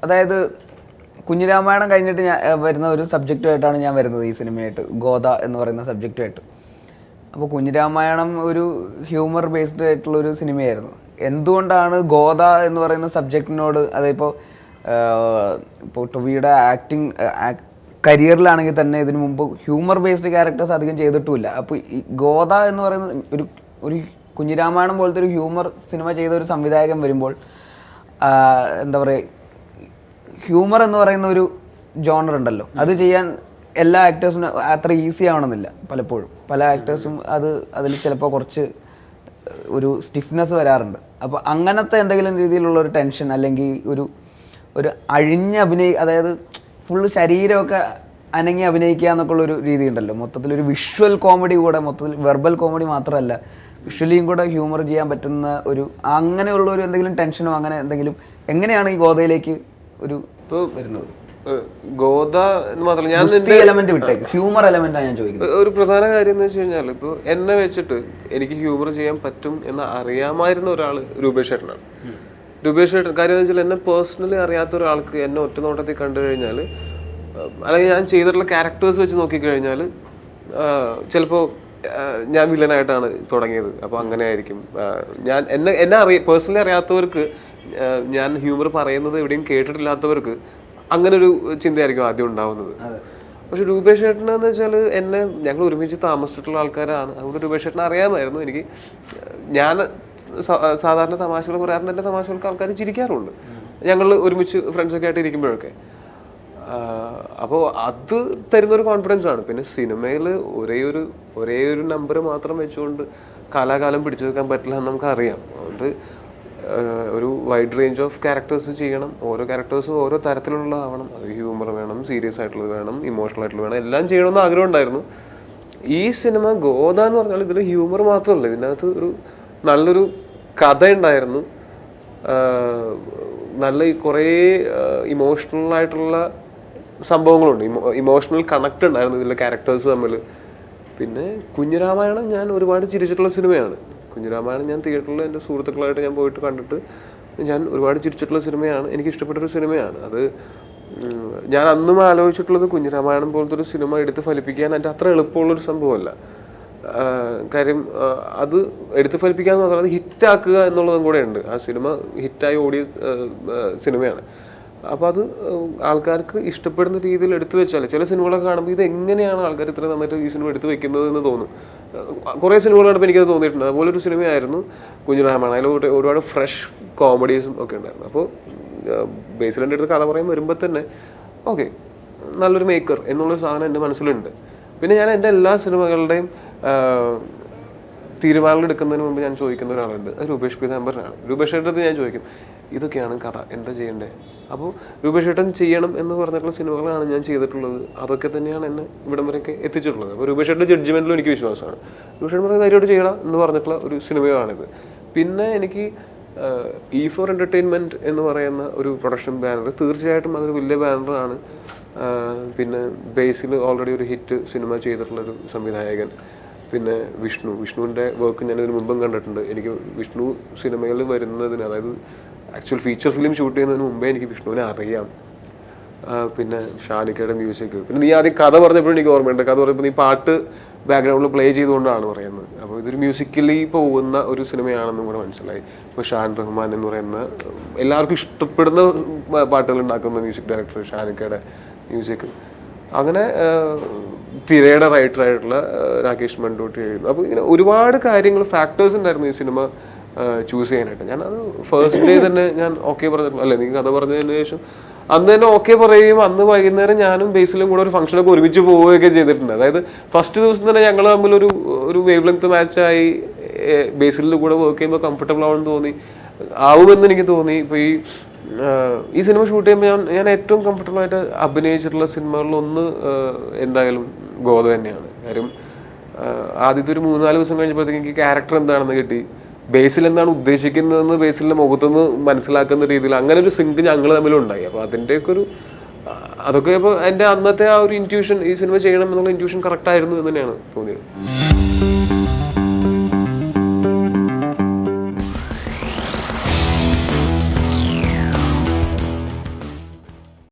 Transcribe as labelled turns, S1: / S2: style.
S1: അതായത് കുഞ്ഞിരാമായണം കഴിഞ്ഞിട്ട് ഞാൻ വരുന്ന ഒരു സബ്ജക്റ്റുമായിട്ടാണ് ഞാൻ വരുന്നത് ഈ സിനിമയായിട്ട്, ഗോദ എന്ന് പറയുന്ന സബ്ജക്റ്റുമായിട്ട്. അപ്പോൾ കുഞ്ഞിരാമായണം ഒരു ഹ്യൂമർ ബേസ്ഡ് ആയിട്ടുള്ളൊരു സിനിമയായിരുന്നു. എന്തുകൊണ്ടാണ് ഗോദ എന്ന് പറയുന്ന സബ്ജക്റ്റിനോട്, അതിപ്പോൾ ടൊവിയുടെ ആക്ടിങ് കരിയറിലാണെങ്കിൽ തന്നെ ഇതിനു മുമ്പ് ഹ്യൂമർ ബേസ്ഡ് ക്യാരക്ടേഴ്സ് അധികം ചെയ്തിട്ടുമില്ല. അപ്പോൾ ഈ ഗോദ എന്ന് പറയുന്നത് ഒരു കുഞ്ഞിരാമായണം പോലത്തെ ഒരു ഹ്യൂമർ സിനിമ ചെയ്ത ഒരു സംവിധായകൻ വരുമ്പോൾ എന്താ പറയുക, ഹ്യൂമർ എന്ന് പറയുന്ന ഒരു ജോണർ ഉണ്ടല്ലോ, അത് ചെയ്യാൻ എല്ലാ ആക്ടേഴ്സിനും അത്ര ഈസി ആവണമെന്നില്ല. പലപ്പോഴും പല ആക്ടേഴ്സും അതിൽ ചിലപ്പോൾ കുറച്ച് ഒരു സ്റ്റിഫ്നെസ് വരാറുണ്ട്. അപ്പോൾ അങ്ങനത്തെ എന്തെങ്കിലും രീതിയിലുള്ള ഒരു ടെൻഷൻ, അല്ലെങ്കിൽ ഒരു അഴിഞ്ഞ് അതായത് ഫുള്ള് ശരീരമൊക്കെ അനങ്ങി അഭിനയിക്കുക എന്നൊക്കെ ഉള്ളൊരു രീതി ഉണ്ടല്ലോ. മൊത്തത്തിലൊരു വിഷ്വൽ കോമഡി കൂടെ, മൊത്തത്തിൽ വെർബൽ കോമഡി മാത്രമല്ല വിഷ്വലിയും കൂടെ ഹ്യൂമർ ചെയ്യാൻ പറ്റുന്ന അങ്ങനെയുള്ള ഒരു എന്തെങ്കിലും ടെൻഷനോ അങ്ങനെ എന്തെങ്കിലും, എങ്ങനെയാണ് ഈ ഗോദയിലേക്ക് ഒരു വരുന്നത്?
S2: ഗോദ എന്ന് മാത്രമല്ല, ഞാൻ
S1: എലമെന്റ് വിട്ടേക്ക്, ഹ്യൂമർ എലമെന്റാണ് ഞാൻ ചോദിക്കുന്നത്.
S2: ഒരു പ്രധാന കാര്യം എന്ന് വെച്ച് കഴിഞ്ഞാൽ, ഇപ്പോൾ എന്നെ വെച്ചിട്ട് എനിക്ക് ഹ്യൂമർ ചെയ്യാൻ പറ്റും എന്ന് അറിയാമായിരുന്ന ഒരാൾ രൂപേഷ് ചേട്ടനാണ്. രൂപേഷ് ചേട്ടൻ കാര്യം എന്ന് വെച്ചാൽ, എന്നെ പേഴ്സണലി അറിയാത്ത ഒരാൾക്ക് എന്നെ ഒറ്റ നോട്ടത്തിൽ കണ്ടു കഴിഞ്ഞാൽ, അല്ലെങ്കിൽ ഞാൻ ചെയ്തിട്ടുള്ള ക്യാരക്ടേഴ്സ് വെച്ച് നോക്കിക്കഴിഞ്ഞാൽ, ചിലപ്പോൾ ഞാൻ വില്ലനായിട്ടാണ് തുടങ്ങിയത്, അപ്പോൾ അങ്ങനെ ആയിരിക്കും. എന്നെ പേഴ്സണലി അറിയാത്തവർക്ക്, ഞാൻ ഹ്യൂമർ പറയുന്നത് എവിടെയും കേട്ടിട്ടില്ലാത്തവർക്ക് അങ്ങനെ ഒരു ചിന്തയായിരിക്കും ആദ്യം ഉണ്ടാവുന്നത്. പക്ഷെ രൂപേഷ് ചേട്ടനെന്ന് വെച്ചാൽ, ഞങ്ങൾ ഒരുമിച്ച് താമസിച്ചിട്ടുള്ള ആൾക്കാരാണ്. അതുകൊണ്ട് രൂപേഷ് ചേട്ടനെ അറിയാമായിരുന്നു. എനിക്ക് ഞാൻ സാധാരണ തമാശകൾ പറയാറുണ്ട്, എൻ്റെ തമാശകൾക്ക് ആൾക്കാർ ചിരിക്കാറുണ്ട്, ഞങ്ങൾ ഒരുമിച്ച് ഫ്രണ്ട്സൊക്കെ ആയിട്ട് ഇരിക്കുമ്പോഴൊക്കെ. അപ്പോൾ അത് തരുന്നൊരു കോൺഫിഡൻസ് ആണ്. പിന്നെ സിനിമയിൽ ഒരേ ഒരു നമ്പർ മാത്രം വെച്ചുകൊണ്ട് കാലാകാലം പിടിച്ചു വെക്കാൻ പറ്റില്ല എന്ന് നമുക്കറിയാം. അതുകൊണ്ട് ഒരു വൈഡ് റേഞ്ച് ഓഫ് ക്യാരക്ടേഴ്സ് ചെയ്യണം. ഓരോ ക്യാരക്ടേഴ്സും ഓരോ തരത്തിലുള്ളതാവണം. അത് ഹ്യൂമർ വേണം, സീരിയസ് ആയിട്ടുള്ളത് വേണം, ഇമോഷണൽ ആയിട്ടുള്ളത് വേണം, എല്ലാം ചെയ്യണമെന്ന് ആഗ്രഹം ഉണ്ടായിരുന്നു. ഈ സിനിമ ഗോദ എന്ന് പറഞ്ഞാൽ ഇതിൽ ഹ്യൂമർ മാത്രമല്ല, ഇതിനകത്ത് നല്ലൊരു കഥ ഉണ്ടായിരുന്നു. നല്ല കുറേ ഇമോഷണൽ ആയിട്ടുള്ള സംഭവങ്ങളുണ്ട്, ഇമോഷണൽ കണക്ട് ഉണ്ടായിരുന്നു ഇതിലെ ക്യാരക്ടേഴ്സ് തമ്മിൽ. പിന്നെ കുഞ്ഞിരാമായണം ഞാൻ ഒരുപാട് ചിരിച്ചിട്ടുള്ള സിനിമയാണ്. കുഞ്ഞിരാമായണം ഞാൻ തിയേറ്ററിൽ എൻ്റെ സുഹൃത്തുക്കളായിട്ട് ഞാൻ പോയിട്ട് കണ്ടിട്ട് ഞാൻ ഒരുപാട് ചിരിച്ചിട്ടുള്ള സിനിമയാണ്. എനിക്ക് ഇഷ്ടപ്പെട്ടൊരു സിനിമയാണ് അത്. ഞാൻ അന്നും ആലോചിച്ചിട്ടുള്ളത്, കുഞ്ഞിരാമായണം പോലത്തെ ഒരു സിനിമ എടുത്ത് ഫലിപ്പിക്കാൻ എൻ്റെ അത്ര എളുപ്പമുള്ളൊരു സംഭവമല്ല. കാര്യം അത് എടുത്ത് ഫലിപ്പിക്കുക എന്ന് പറഞ്ഞാൽ അത് ഹിറ്റാക്കുക എന്നുള്ളതും കൂടെ ഉണ്ട്. ആ സിനിമ ഹിറ്റായി ഓടിയ സിനിമയാണ്. അപ്പോൾ അത് ആൾക്കാർക്ക് ഇഷ്ടപ്പെടുന്ന രീതിയിൽ എടുത്തു വെച്ചാൽ, ചില സിനിമകളൊക്കെ കാണുമ്പോൾ ഇത് എങ്ങനെയാണ് ആൾക്കാർ ഇത്ര നന്നായിട്ട് ഈ സിനിമ എടുത്ത് വെക്കുന്നത് എന്ന് തോന്നും. കുറേ സിനിമകൾ കണ്ടപ്പോൾ എനിക്കത് തോന്നിയിട്ടുണ്ട്. അതുപോലെ ഒരു സിനിമയായിരുന്നു കുഞ്ഞിരാമായണം. അതിൽ ഒരുപാട് ഫ്രഷ് കോമഡീസും ഒക്കെ ഉണ്ടായിരുന്നു. അപ്പോൾ ബേസിലിൻ്റെ അടുത്ത് കഥ പറയും വരുമ്പോൾ തന്നെ ഓക്കെ, നല്ലൊരു മേക്കർ എന്നുള്ളൊരു സാധനം എൻ്റെ മനസ്സിലുണ്ട്. പിന്നെ ഞാൻ എൻ്റെ എല്ലാ സിനിമകളുടെയും തീരുമാനങ്ങൾ എടുക്കുന്നതിന് മുമ്പ് ഞാൻ ചോദിക്കുന്ന ഒരാളുണ്ട്, അത് രൂപേഷ് പീതാംബരനാണ്. രൂപേഷ് ചേട്ടൻ ഞാൻ ചോദിക്കും, ഇതൊക്കെയാണ് കഥ, എന്താ ചെയ്യേണ്ടത്? അപ്പോൾ രൂപേഷ് ചേട്ടൻ ചെയ്യണം എന്ന് പറഞ്ഞിട്ടുള്ള സിനിമകളാണ് ഞാൻ ചെയ്തിട്ടുള്ളത്. അതൊക്കെ തന്നെയാണ് എന്നെ ഇവിടം വരെയൊക്കെ എത്തിച്ചിട്ടുള്ളത്. അപ്പോൾ രൂപേഷ് ചേട്ടൻ്റെ ജഡ്ജ്മെൻറ്റിലും എനിക്ക് വിശ്വാസമാണ്. രൂപേഷ് ചേട്ടൻ പറഞ്ഞ ധൈര്യമായിട്ട് ചെയ്യണം എന്ന് പറഞ്ഞിട്ടുള്ള ഒരു സിനിമയാണിത്. പിന്നെ എനിക്ക് E4 എൻ്റർടൈൻമെൻറ്റ് എന്ന് പറയുന്ന ഒരു പ്രൊഡക്ഷൻ ബാനർ, തീർച്ചയായിട്ടും അതൊരു വലിയ ബാനറാണ്. പിന്നെ ബേസിൽ ഓൾറെഡി ഒരു ഹിറ്റ് സിനിമ ചെയ്തിട്ടുള്ളൊരു സംവിധായകൻ. പിന്നെ വിഷ്ണുവിൻ്റെ വർക്ക് ഞാൻ ഇതിന് മുമ്പും കണ്ടിട്ടുണ്ട്. എനിക്ക് വിഷ്ണു സിനിമയിൽ വരുന്നതിന്, അതായത് ആക്ച്വൽ ഫീച്ചർ ഫിലിം ഷൂട്ട് ചെയ്യുന്നതിന് മുമ്പേ എനിക്ക് വിഷ്ണുവിനെ അറിയാം. പിന്നെ ഷാനിക്കയുടെ മ്യൂസിക്. പിന്നെ നീ ആദ്യം കഥ പറഞ്ഞപ്പോഴും എനിക്ക് ഓർമ്മയുണ്ട്. കഥ പറഞ്ഞപ്പോൾ നീ പാട്ട് ബാക്ക്ഗ്രൗണ്ടിൽ പ്ലേ ചെയ്തുകൊണ്ടാണ് പറയുന്നത്. അപ്പോൾ ഇതൊരു മ്യൂസിക്കലി പോകുന്ന ഒരു സിനിമയാണെന്നും കൂടെ മനസ്സിലായി. ഇപ്പോൾ ഷാൻ റഹ്മാൻ എന്ന് പറയുന്ന എല്ലാവർക്കും ഇഷ്ടപ്പെടുന്ന പാട്ടുകൾ ഉണ്ടാക്കുന്ന മ്യൂസിക് ഡയറക്ടർ, ഷാനിക്കയുടെ മ്യൂസിക്. അങ്ങനെ തിരയുടെ റൈറ്ററായിട്ടുള്ള രാകേഷ് മണ്ടോട്ടി എഴുതുന്നു. അപ്പോൾ ഇങ്ങനെ ഒരുപാട് കാര്യങ്ങൾ, ഫാക്ടേഴ്സ് ഉണ്ടായിരുന്നു ഈ സിനിമ ചൂസ് ചെയ്യാനായിട്ട്. ഞാൻ അത് ഫസ്റ്റ് ഡേ തന്നെ ഞാൻ ഓക്കെ പറഞ്ഞിട്ടുള്ളൂ. അല്ലേ, നീ കഥ പറഞ്ഞതിന് ശേഷം അന്ന് തന്നെ ഓക്കെ പറയുകയും അന്ന് വൈകുന്നേരം ഞാനും ബേസിലും കൂടെ ഒരു ഫംഗ്ഷനൊക്കെ ഒരുമിച്ച് പോവുകയൊക്കെ ചെയ്തിട്ടുണ്ട്. അതായത് ഫസ്റ്റ് ദിവസം തന്നെ ഞങ്ങൾ തമ്മിൽ ഒരു വേവ് ലെങ്ത് മാച്ചായി. ബേസിലിൻ്റെ കൂടെ വർക്ക് ചെയ്യുമ്പോൾ കംഫർട്ടബിൾ ആവുമെന്ന് ആവുമെന്ന് എനിക്ക് തോന്നി. ഇപ്പോൾ ഈ സിനിമ ഷൂട്ട് ചെയ്യുമ്പോൾ ഞാൻ ഏറ്റവും കംഫർട്ടബിൾ ആയിട്ട് അഭിനയിച്ചിട്ടുള്ള സിനിമകളിലൊന്ന് എന്തായാലും ഗോദ തന്നെയാണ്. കാര്യം ആദ്യത്തെ ഒരു 3-4 ദിവസം കഴിഞ്ഞപ്പോഴത്തേക്ക് എനിക്ക് ക്യാരക്ടർ എന്താണെന്ന് കിട്ടി, ബേസിൽ എന്താണ് ഉദ്ദേശിക്കുന്നതെന്ന് ബേസിലിൻ്റെ മുഖത്തുനിന്ന് മനസ്സിലാക്കുന്ന രീതിയിൽ അങ്ങനെ ഒരു സിങ്ക് ഞങ്ങൾ തമ്മിലുണ്ടായി. അപ്പോൾ അതിൻ്റെയൊക്കെ അതൊക്കെ ഇപ്പോൾ എൻ്റെ അന്നത്തെ ആ ഒരു ഇൻറ്റ്യൂഷൻ, ഈ സിനിമ ചെയ്യണം എന്നുള്ള ഇൻറ്റ്യൂഷൻ കറക്റ്റായിരുന്നു എന്ന് തന്നെയാണ് തോന്നിയത്.